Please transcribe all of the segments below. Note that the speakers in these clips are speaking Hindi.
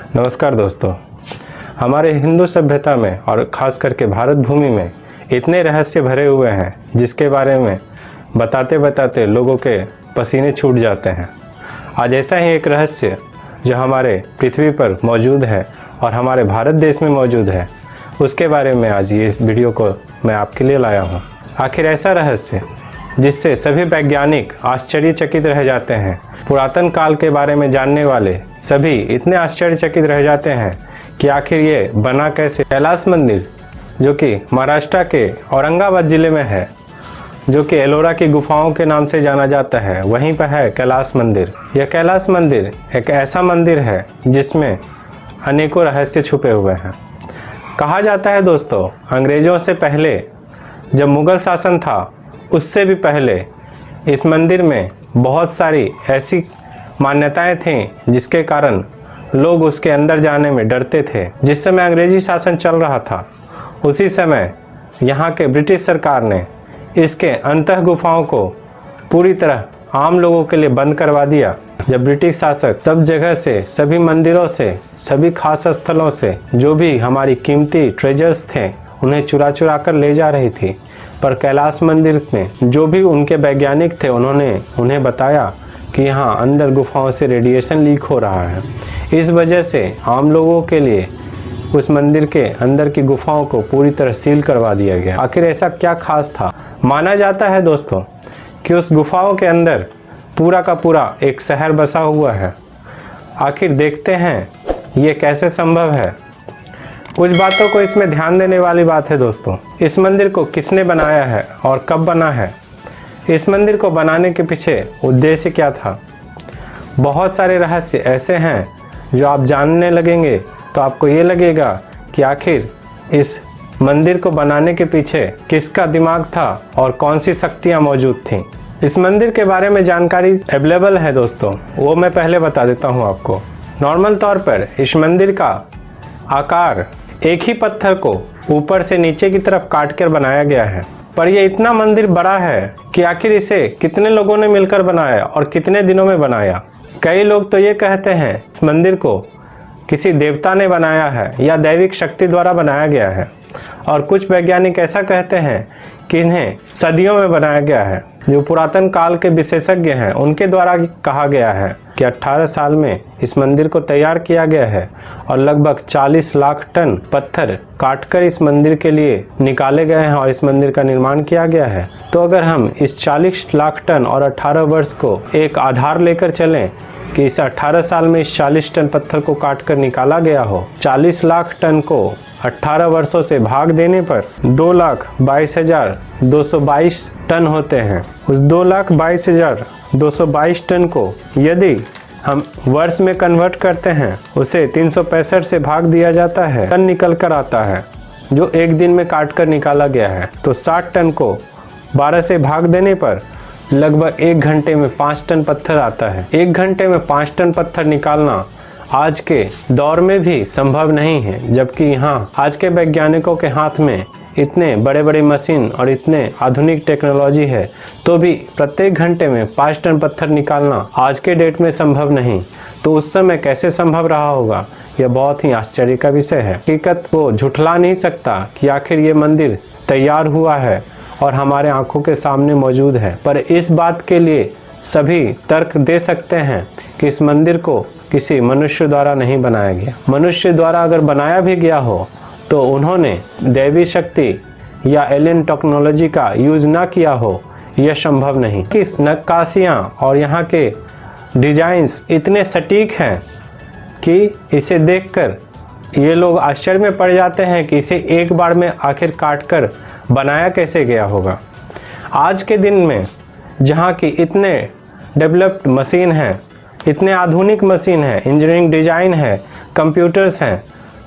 नमस्कार दोस्तों। हमारे हिंदू सभ्यता में और ख़ास करके भारत भूमि में इतने रहस्य भरे हुए हैं जिसके बारे में बताते बताते लोगों के पसीने छूट जाते हैं। आज ऐसा ही एक रहस्य जो हमारे पृथ्वी पर मौजूद है और हमारे भारत देश में मौजूद है, उसके बारे में आज ये वीडियो को मैं आपके लिए लाया हूँ। आखिर ऐसा रहस्य जिससे सभी वैज्ञानिक आश्चर्यचकित रह जाते हैं। पुरातन काल के बारे में जानने वाले सभी इतने आश्चर्यचकित रह जाते हैं कि आखिर ये बना कैसे। कैलाश मंदिर जो कि महाराष्ट्र के औरंगाबाद ज़िले में है, जो कि एलोरा की गुफाओं के नाम से जाना जाता है, वहीं पर है कैलाश मंदिर। यह कैलाश मंदिर एक ऐसा मंदिर है जिसमें अनेकों रहस्य छुपे हुए हैं। कहा जाता है दोस्तों, अंग्रेज़ों से पहले जब मुग़ल शासन था उससे भी पहले इस मंदिर में बहुत सारी ऐसी मान्यताएं थीं जिसके कारण लोग उसके अंदर जाने में डरते थे। जिस समय अंग्रेजी शासन चल रहा था उसी समय यहाँ के ब्रिटिश सरकार ने इसके अंतः गुफाओं को पूरी तरह आम लोगों के लिए बंद करवा दिया। जब ब्रिटिश शासक सब जगह से, सभी मंदिरों से, सभी खास स्थलों से जो भी हमारी कीमती ट्रेजर्स थे उन्हें चुरा चुरा कर ले जा रही थी, पर कैलाश मंदिर में जो भी उनके वैज्ञानिक थे उन्होंने उन्हें बताया कि यहाँ अंदर गुफाओं से रेडिएशन लीक हो रहा है। इस वजह से आम लोगों के लिए उस मंदिर के अंदर की गुफाओं को पूरी तरह सील करवा दिया गया। आखिर ऐसा क्या खास था? माना जाता है दोस्तों कि उस गुफाओं के अंदर पूरा का पूरा एक शहर बसा हुआ है। आखिर देखते हैं ये कैसे संभव है। कुछ बातों को इसमें ध्यान देने वाली बात है दोस्तों। इस मंदिर को किसने बनाया है और कब बना है? इस मंदिर को बनाने के पीछे उद्देश्य क्या था? बहुत सारे रहस्य ऐसे हैं जो आप जानने लगेंगे तो आपको ये लगेगा कि आखिर इस मंदिर को बनाने के पीछे किसका दिमाग था और कौन सी शक्तियाँ मौजूद थीं। इस मंदिर के बारे में जानकारी अवेलेबल है दोस्तों, वो मैं पहले बता देता हूँ आपको। नॉर्मल तौर पर इस मंदिर का आकार एक ही पत्थर को ऊपर से नीचे की तरफ काट कर बनाया गया है, पर यह इतना मंदिर बड़ा है कि आखिर इसे कितने लोगों ने मिलकर बनाया और कितने दिनों में बनाया। कई लोग तो ये कहते हैं इस मंदिर को किसी देवता ने बनाया है या दैविक शक्ति द्वारा बनाया गया है, और कुछ वैज्ञानिक ऐसा कहते हैं कि इन्हें सदियों में बनाया गया है। जो पुरातन काल के विशेषज्ञ हैं उनके द्वारा कहा गया है कि 18 साल में इस मंदिर को तैयार किया गया है और लगभग 40 लाख टन पत्थर काटकर इस मंदिर के लिए निकाले गए हैं और इस मंदिर का निर्माण किया गया है। तो अगर हम इस 40 लाख टन और 18 वर्ष को एक आधार लेकर चलें कि इस 18 साल में इस 40 टन पत्थर को काटकर निकाला गया हो, 40 लाख टन को 18 वर्षों से भाग देने पर 2,22,222 टन होते हैं। उस 2,22,222 टन को यदि हम वर्ष में कन्वर्ट करते हैं, उसे 365 से भाग दिया जाता है, टन निकल कर आता है जो एक दिन में काट कर निकाला गया है। तो 60 टन को 12 से भाग देने पर लगभग 1 घंटे में 5 टन पत्थर आता है। 1 घंटे में 5 टन पत्थर निकालना आज के दौर में भी संभव नहीं है, जबकि यहाँ आज के वैज्ञानिकों के हाथ में इतने बड़े बड़े मशीन और इतने आधुनिक टेक्नोलॉजी है, तो भी प्रत्येक घंटे में 5 टन पत्थर निकालना आज के डेट में संभव नहीं। तो उस समय कैसे संभव रहा होगा, यह बहुत ही आश्चर्य का विषय है। हकीकत को झुठला नहीं सकता कि आखिर ये मंदिर तैयार हुआ है और हमारे आंखों के सामने मौजूद है, पर इस बात के लिए सभी तर्क दे सकते हैं कि इस मंदिर को किसी मनुष्य द्वारा नहीं बनाया गया। मनुष्य द्वारा अगर बनाया भी गया हो तो उन्होंने दैवी शक्ति या एलियन टेक्नोलॉजी का यूज ना किया हो, यह संभव नहीं। कि नक्काशियाँ और यहाँ के डिजाइन्स इतने सटीक हैं कि इसे देखकर ये लोग आश्चर्य में पड़ जाते हैं कि इसे एक बार में आखिर काट कर बनाया कैसे गया होगा। आज के दिन में जहाँ की इतने डेवलप्ड मशीन हैं, इतने आधुनिक मशीन हैं, इंजीनियरिंग डिज़ाइन है, कंप्यूटर्स हैं,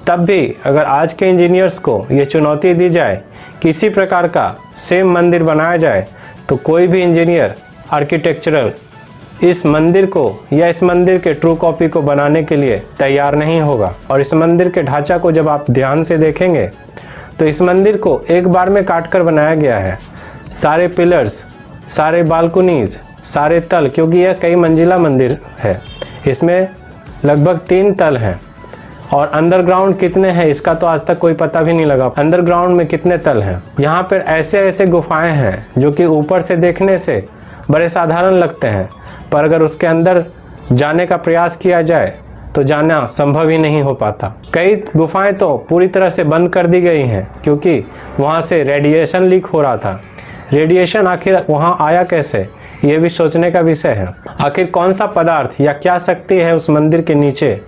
तब भी अगर आज के इंजीनियर्स को ये चुनौती दी जाए किसी प्रकार का सेम मंदिर बनाया जाए, तो कोई भी इंजीनियर आर्किटेक्चरल इस मंदिर को या इस मंदिर के ट्रू कॉपी को बनाने के लिए तैयार नहीं होगा। और इस मंदिर के ढांचा को जब आप ध्यान से देखेंगे तो इस मंदिर को एक बार में काटकर बनाया गया है। सारे पिलर्स, सारे बालकनीज, सारे तल, क्योंकि यह कई मंजिला मंदिर है, इसमें लगभग 3 तल हैं। और अंडरग्राउंड कितने हैं इसका तो आज तक कोई पता भी नहीं लगा। अंडरग्राउंड में कितने तल हैं। यहाँ पर ऐसे ऐसे गुफाएं हैं जो कि ऊपर से देखने से बड़े साधारण लगते हैं, पर अगर उसके अंदर जाने का प्रयास किया जाए तो जाना संभव ही नहीं हो पाता। कई गुफाएं तो पूरी तरह से बंद कर दी गई हैं क्योंकि वहाँ से रेडिएशन लीक हो रहा था। रेडिएशन आखिर वहाँ आया कैसे, ये भी सोचने का विषय है। आखिर कौन सा पदार्थ या क्या शक्ति है उस मंदिर के नीचे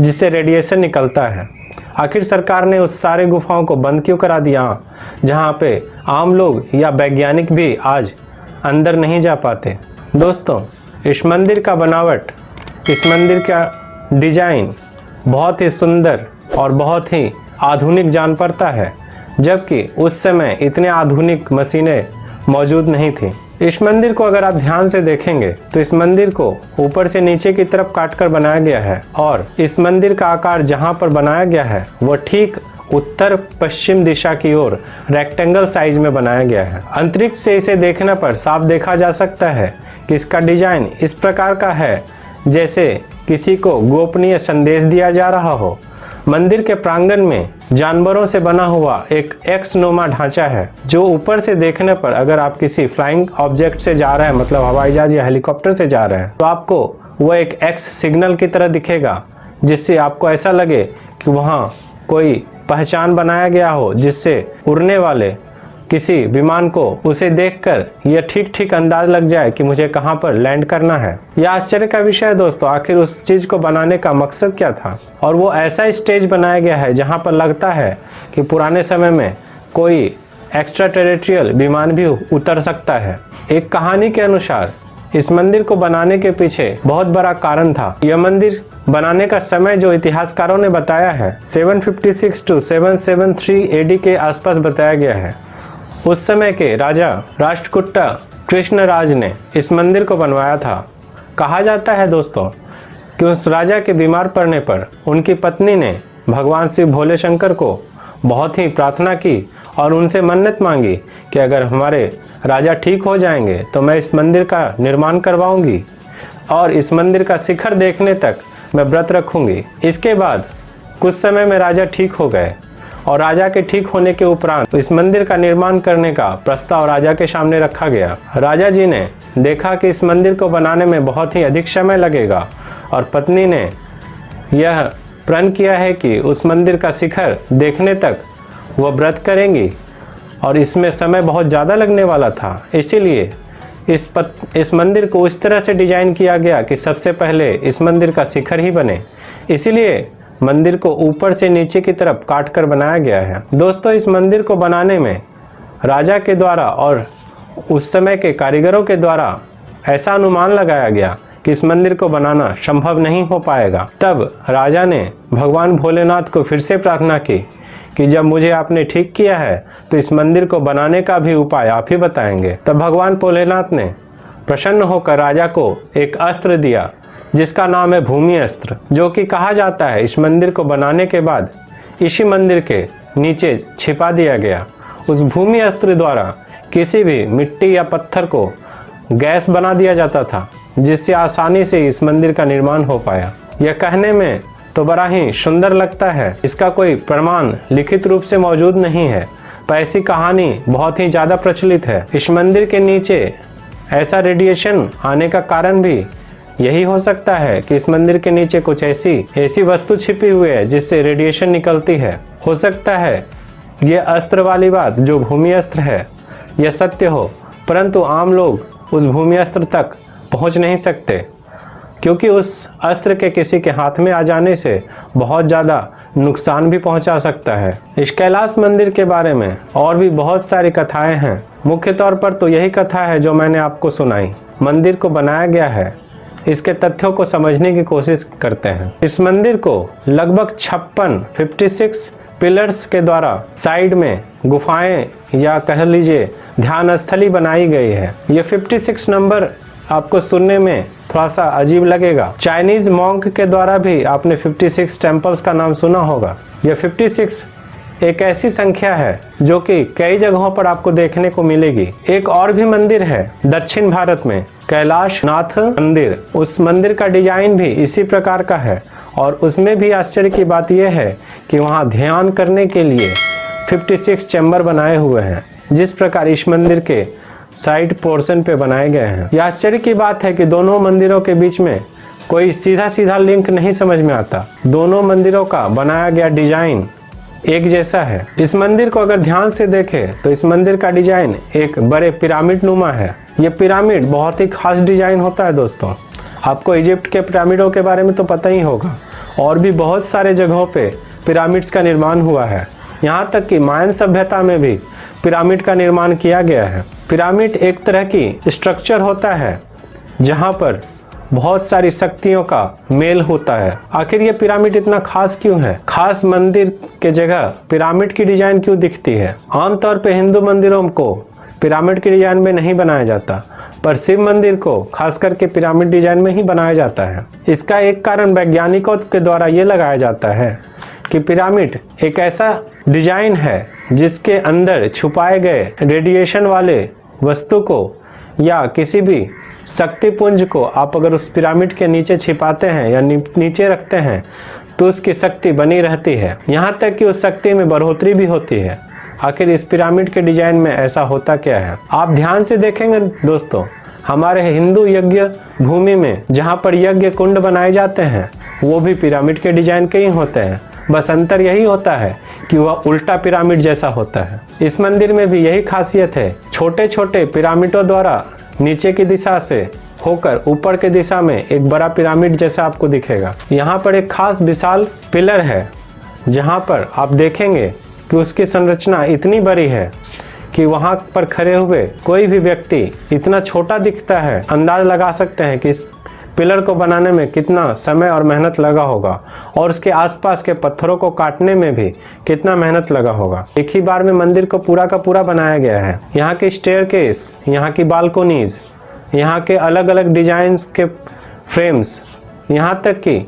जिससे रेडिएशन निकलता है। आखिर सरकार ने उस सारे गुफाओं को बंद क्यों करा दिया जहाँ पे आम लोग या वैज्ञानिक भी आज अंदर नहीं जा पाते। दोस्तों, इस मंदिर का बनावट, इस मंदिर का डिजाइन बहुत ही सुंदर और बहुत ही आधुनिक जान पड़ता है, जबकि उस समय इतने आधुनिक मशीनें मौजूद नहीं थी। इस मंदिर को अगर आप ध्यान से देखेंगे तो इस मंदिर को ऊपर से नीचे की तरफ काटकर बनाया गया है और इस मंदिर का आकार जहां पर बनाया गया है वो ठीक उत्तर पश्चिम दिशा की ओर रेक्टेंगल साइज में बनाया गया है। अंतरिक्ष से इसे देखने पर साफ देखा जा सकता है कि इसका डिजाइन इस प्रकार का है जैसे किसी को गोपनीय संदेश दिया जा रहा हो। मंदिर के प्रांगण में जानवरों से बना हुआ एक एक्स नुमा ढांचा है जो ऊपर से देखने पर अगर आप किसी फ्लाइंग ऑब्जेक्ट से जा रहे हैं, मतलब हवाई जहाज या हेलीकॉप्टर से जा रहे हैं, तो आपको वो एक एक्स सिग्नल की तरह दिखेगा जिससे आपको ऐसा लगे कि वहाँ कोई पहचान बनाया गया हो जिससे उड़ने वाले किसी विमान को उसे देखकर यह ठीक ठीक अंदाज लग जाए कि मुझे कहां पर लैंड करना है। यह आश्चर्य का विषय है दोस्तों, आखिर उस चीज को बनाने का मकसद क्या था। और वो ऐसा स्टेज बनाया गया है जहां पर लगता है कि पुराने समय में कोई एक्स्ट्रा टेरिटरियल विमान भी उतर सकता है। एक कहानी के अनुसार इस मंदिर को बनाने के पीछे बहुत बड़ा कारण था। यह मंदिर बनाने का समय जो इतिहासकारों ने बताया है 756 to 773 AD के आसपास बताया गया है। उस समय के राजा राष्ट्रकूट कृष्णराज ने इस मंदिर को बनवाया था। कहा जाता है दोस्तों कि उस राजा के बीमार पड़ने पर उनकी पत्नी ने भगवान शिव भोले शंकर को बहुत ही प्रार्थना की और उनसे मन्नत मांगी कि अगर हमारे राजा ठीक हो जाएंगे तो मैं इस मंदिर का निर्माण करवाऊंगी और इस मंदिर का शिखर देखने तक मैं व्रत रखूंगी। इसके बाद कुछ समय में राजा ठीक हो गए और राजा के ठीक होने के उपरांत इस मंदिर का निर्माण करने का प्रस्ताव राजा के सामने रखा गया। राजा जी ने देखा कि इस मंदिर को बनाने में बहुत ही अधिक समय लगेगा और पत्नी ने यह प्रण किया है कि उस मंदिर का शिखर देखने तक वह व्रत करेंगी और इसमें समय बहुत ज़्यादा लगने वाला था। इसीलिए इस मंदिर को इस तरह से डिजाइन किया गया कि सबसे पहले इस मंदिर का शिखर ही बने। इसीलिए मंदिर को ऊपर से नीचे की तरफ काट कर बनाया गया है। दोस्तों, इस मंदिर को बनाने में राजा के द्वारा और उस समय के कारीगरों के द्वारा ऐसा अनुमान लगाया गया कि इस मंदिर को बनाना संभव नहीं हो पाएगा। तब राजा ने भगवान भोलेनाथ को फिर से प्रार्थना की कि जब मुझे आपने ठीक किया है तो इस मंदिर को बनाने का भी उपाय आप ही बताएंगे। तब भगवान भोलेनाथ ने प्रसन्न होकर राजा को एक अस्त्र दिया जिसका नाम है भूमि अस्त्र, जो कि कहा जाता है इस मंदिर को बनाने के बाद इसी मंदिर के नीचे छिपा दिया गया। उस भूमि अस्त्र द्वारा किसी भी मिट्टी या पत्थर को गैस बना दिया जाता था जिससे आसानी से इस मंदिर का निर्माण हो पाया। यह कहने में तो बड़ा ही सुंदर लगता है, इसका कोई प्रमाण लिखित रूप से मौजूद नहीं है, पर ऐसी कहानी बहुत ही ज़्यादा प्रचलित है। इस मंदिर के नीचे ऐसा रेडिएशन आने का कारण भी यही हो सकता है कि इस मंदिर के नीचे कुछ ऐसी वस्तु छिपी हुई है जिससे रेडिएशन निकलती है। हो सकता है ये अस्त्र वाली बात जो भूमि अस्त्र है यह सत्य हो, परंतु आम लोग उस भूमि अस्त्र तक पहुंच नहीं सकते क्योंकि उस अस्त्र के किसी के हाथ में आ जाने से बहुत ज़्यादा नुकसान भी पहुंचा सकता है। इस कैलाश मंदिर के बारे में और भी बहुत सारी कथाएं हैं। मुख्य तौर पर तो यही कथा है जो मैंने आपको सुनाई। मंदिर को बनाया गया है, इसके तथ्यों को समझने की कोशिश करते हैं। इस मंदिर को लगभग 56 पिलर्स के द्वारा साइड में गुफाएं या कह लीजिए ध्यान स्थली बनाई गई है। ये 56 नंबर आपको सुनने में थोड़ा सा अजीब लगेगा। चाइनीज मॉन्क के द्वारा भी आपने 56 टेम्पल्स का नाम सुना होगा। यह 56 एक ऐसी संख्या है जो कि कई जगहों पर आपको देखने को मिलेगी। एक और भी मंदिर है दक्षिण भारत में, कैलाश नाथ मंदिर। उस मंदिर का डिजाइन भी इसी प्रकार का है और उसमें भी आश्चर्य की बात यह है कि वहाँ ध्यान करने के लिए 56 चैम्बर बनाए हुए हैं, जिस प्रकार इस मंदिर के साइड पोर्शन पे बनाए गए हैं। यह आश्चर्य की बात है कि दोनों मंदिरों के बीच में कोई सीधा सीधा लिंक नहीं समझ में आता। दोनों मंदिरों का बनाया गया डिजाइन एक जैसा है। इस मंदिर को अगर ध्यान से देखें तो इस मंदिर का डिजाइन एक बड़े पिरामिड नुमा है। ये पिरामिड बहुत ही खास डिजाइन होता है दोस्तों। आपको इजिप्ट के पिरामिडों के बारे में तो पता ही होगा, और भी बहुत सारे जगहों पे पिरामिड्स का निर्माण हुआ है। यहाँ तक कि मायन सभ्यता में भी पिरामिड का निर्माण किया गया है। पिरामिड एक तरह की स्ट्रक्चर होता है जहाँ पर बहुत सारी शक्तियों का मेल होता है। आखिर ये पिरामिड इतना खास क्यों है? खास मंदिर के जगह पिरामिड की डिजाइन क्यों दिखती है? आमतौर पे हिंदू मंदिरों को पिरामिड की डिजाइन में नहीं बनाया जाता, पर शिव मंदिर को खास करके पिरामिड डिजाइन में ही बनाया जाता है। इसका एक कारण वैज्ञानिकों के द्वारा ये लगाया जाता है कि पिरामिड एक ऐसा डिजाइन है जिसके अंदर छुपाए गए रेडिएशन वाले वस्तु को या किसी भी शक्तिपुंज को आप अगर उस पिरामिड के नीचे छिपाते हैं या नीचे रखते हैं तो उसकी शक्ति बनी रहती है, यहाँ तक कि उस शक्ति में बढ़ोतरी भी होती है। आखिर इस पिरामिड के डिजाइन में ऐसा होता क्या है? आप ध्यान से देखेंगे दोस्तों, हमारे हिंदू यज्ञ भूमि में जहाँ पर यज्ञ कुंड बनाए जाते हैं वो भी पिरामिड के डिजाइन के ही होते हैं। बस अंतर यही होता है कि वह उल्टा पिरामिड जैसा होता है। इस मंदिर में भी यही खासियत है। छोटे छोटे पिरामिडों द्वारा नीचे की दिशा से होकर ऊपर की दिशा में एक बड़ा पिरामिड जैसा आपको दिखेगा। यहाँ पर एक खास विशाल पिलर है जहाँ पर आप देखेंगे कि उसकी संरचना इतनी बड़ी है कि वहाँ पर खड़े हुए कोई भी व्यक्ति इतना छोटा दिखता है। अंदाज लगा सकते हैं कि इस पिलर को बनाने में कितना समय और मेहनत लगा होगा और उसके आसपास के पत्थरों को काटने में भी कितना मेहनत लगा होगा। एक ही बार में मंदिर को पूरा का पूरा बनाया गया है। यहाँ के स्टेयरकेस, यहाँ की बालकोनीज, यहाँ के अलग अलग डिजाइन के फ्रेम्स, यहाँ तक कि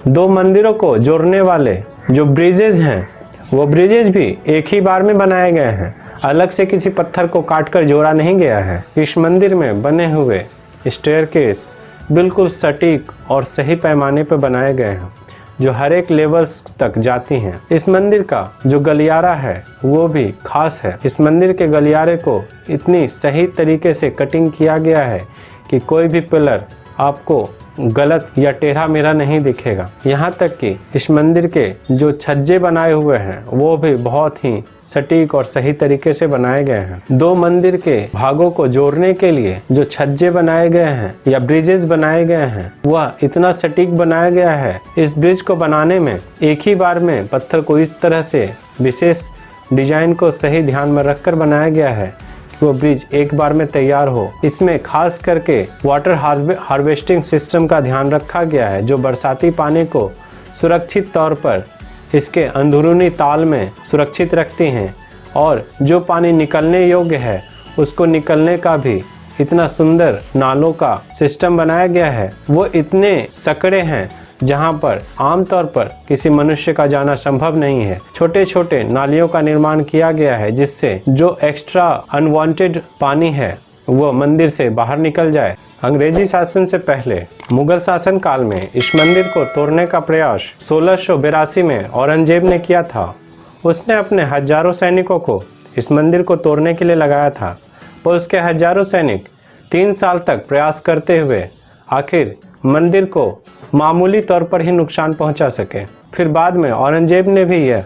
दो मंदिरों को जोड़ने वाले जो ब्रिजेज हैं वो ब्रिजेज भी एक ही बार में बनाए गए हैं। अलग से किसी पत्थर को काटकर जोड़ा नहीं गया है। इस मंदिर में बने हुए स्टेयरकेस बिल्कुल सटीक और सही पैमाने पर बनाए गए हैं जो हर एक लेवल्स तक जाती हैं। इस मंदिर का जो गलियारा है वो भी खास है। इस मंदिर के गलियारे को इतनी सही तरीके से कटिंग किया गया है कि कोई भी पिलर आपको गलत या टेढ़ा मेढ़ा नहीं दिखेगा। यहाँ तक कि इस मंदिर के जो छज्जे बनाए हुए हैं वो भी बहुत ही सटीक और सही तरीके से बनाए गए हैं। दो मंदिर के भागों को जोड़ने के लिए जो छज्जे बनाए गए हैं या ब्रिजेस बनाए गए हैं वह इतना सटीक बनाया गया है। इस ब्रिज को बनाने में एक ही बार में पत्थर को इस तरह से विशेष डिजाइन को सही ध्यान में रखकर बनाया गया है वो ब्रिज एक बार में तैयार हो। इसमें खास करके वाटर हार्वेस्टिंग सिस्टम का ध्यान रखा गया है जो बरसाती पानी को सुरक्षित तौर पर इसके अंदरूनी ताल में सुरक्षित रखती हैं और जो पानी निकलने योग्य है उसको निकलने का भी इतना सुंदर नालों का सिस्टम बनाया गया है। वो इतने सकड़े हैं जहाँ पर आमतौर पर किसी मनुष्य का जाना संभव नहीं है। छोटे छोटे नालियों का निर्माण किया गया है जिससे जो एक्स्ट्रा अनवांटेड पानी है वो मंदिर से बाहर निकल जाए। अंग्रेजी शासन से पहले मुगल शासन काल में इस मंदिर को तोड़ने का प्रयास 1682 में औरंगजेब ने किया था। उसने अपने हजारों सैनिकों को इस मंदिर को तोड़ने के लिए लगाया था, पर उसके हजारों सैनिक 3 साल तक प्रयास करते हुए आखिर मंदिर को मामूली तौर पर ही नुकसान पहुंचा सके। फिर बाद में औरंगजेब ने भी यह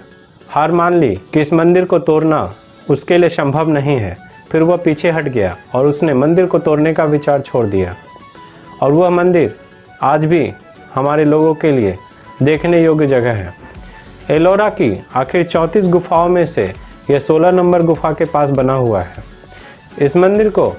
हार मान ली कि इस मंदिर को तोड़ना उसके लिए संभव नहीं है। फिर वह पीछे हट गया और उसने मंदिर को तोड़ने का विचार छोड़ दिया और वह मंदिर आज भी हमारे लोगों के लिए देखने योग्य जगह है। एलोरा की आखिर 34 गुफाओं में से यह 16 नंबर गुफा के पास बना हुआ है। इस मंदिर को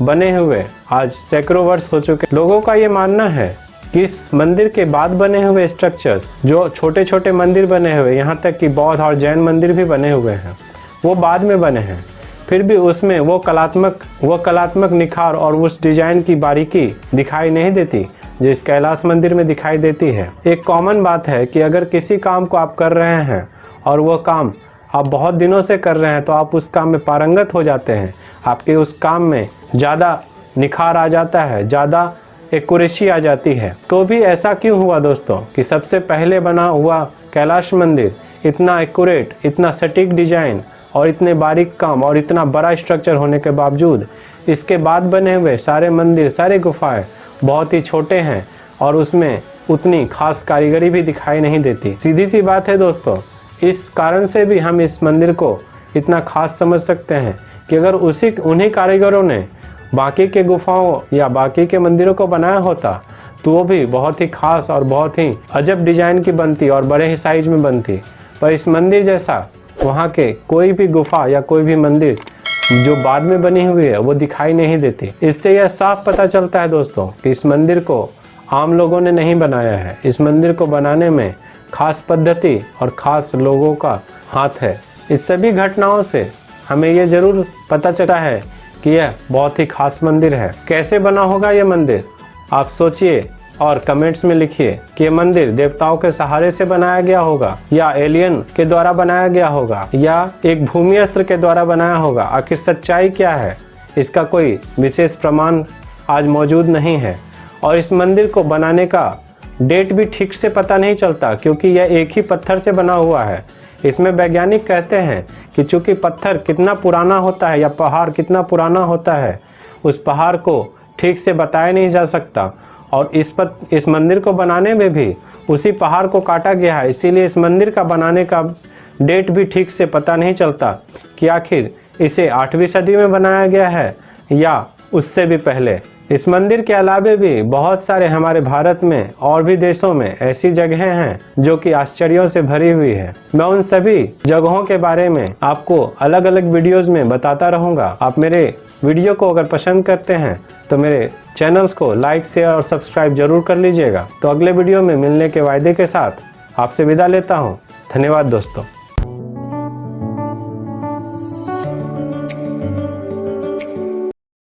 बने हुए आज सैकड़ों वर्ष हो चुके। लोगों का ये मानना है कि इस मंदिर के बाद बने हुए स्ट्रक्चर्स जो छोटे छोटे मंदिर बने हुए, यहाँ तक कि बौद्ध और जैन मंदिर भी बने हुए हैं, वो बाद में बने हैं। फिर भी उसमें वो कलात्मक निखार और उस डिजाइन की बारीकी दिखाई नहीं देती जो इस कैलाश मंदिर में दिखाई देती है। एक कॉमन बात है कि अगर किसी काम को आप कर रहे हैं और वह काम आप बहुत दिनों से कर रहे हैं तो आप उस काम में पारंगत हो जाते हैं। आपके उस काम में ज़्यादा निखार आ जाता है, ज़्यादा एक कुरैशी आ जाती है। तो भी ऐसा क्यों हुआ दोस्तों कि सबसे पहले बना हुआ कैलाश मंदिर इतना एक्यूरेट, इतना सटीक डिजाइन और इतने बारीक काम और इतना बड़ा स्ट्रक्चर होने के बावजूद इसके बाद बने हुए सारे मंदिर, सारे गुफाएं बहुत ही छोटे हैं और उसमें उतनी खास कारीगरी भी दिखाई नहीं देती। सीधी सी बात है दोस्तों, इस कारण से भी हम इस मंदिर को इतना खास समझ सकते हैं कि अगर उन्हीं कारीगरों ने बाकी के गुफाओं या बाकी के मंदिरों को बनाया होता तो वो भी बहुत ही खास और बहुत ही अजब डिजाइन की बनती और बड़े ही साइज में बनती। पर इस मंदिर जैसा वहाँ के कोई भी गुफा या कोई भी मंदिर जो बाद में बनी हुई है वो दिखाई नहीं देती। इससे यह साफ पता चलता है दोस्तों कि इस मंदिर को आम लोगों ने नहीं बनाया है। इस मंदिर को बनाने में खास पद्धति और खास लोगों का हाथ है। इस सभी घटनाओं से हमें ये जरूर पता चला है कि यह बहुत ही खास मंदिर है। कैसे बना होगा यह मंदिर, आप सोचिए और कमेंट्स में लिखिए कि यह मंदिर देवताओं के सहारे से बनाया गया होगा या एलियन के द्वारा बनाया गया होगा या एक भूमि अस्त्र के द्वारा बनाया होगा। आखिर सच्चाई क्या है, इसका कोई विशेष प्रमाण आज मौजूद नहीं है और इस मंदिर को बनाने का डेट भी ठीक से पता नहीं चलता क्योंकि यह एक ही पत्थर से बना हुआ है। इसमें वैज्ञानिक कहते हैं कि चूंकि पत्थर कितना पुराना होता है या पहाड़ कितना पुराना होता है उस पहाड़ को ठीक से बताया नहीं जा सकता और इस मंदिर को बनाने में भी उसी पहाड़ को काटा गया है। इसीलिए इस मंदिर का बनाने का डेट भी ठीक से पता नहीं चलता कि आखिर इसे 8वीं सदी में बनाया गया है या उससे भी पहले। इस मंदिर के अलावे भी बहुत सारे हमारे भारत में और भी देशों में ऐसी जगहें हैं जो कि आश्चर्यों से भरी हुई है। मैं उन सभी जगहों के बारे में आपको अलग अलग वीडियोस में बताता रहूंगा। आप मेरे वीडियो को अगर पसंद करते हैं तो मेरे चैनल्स को लाइक, शेयर और सब्सक्राइब जरूर कर लीजिएगा। तो अगले वीडियो में मिलने के वायदे के साथ आपसे विदा लेता हूँ। धन्यवाद दोस्तों।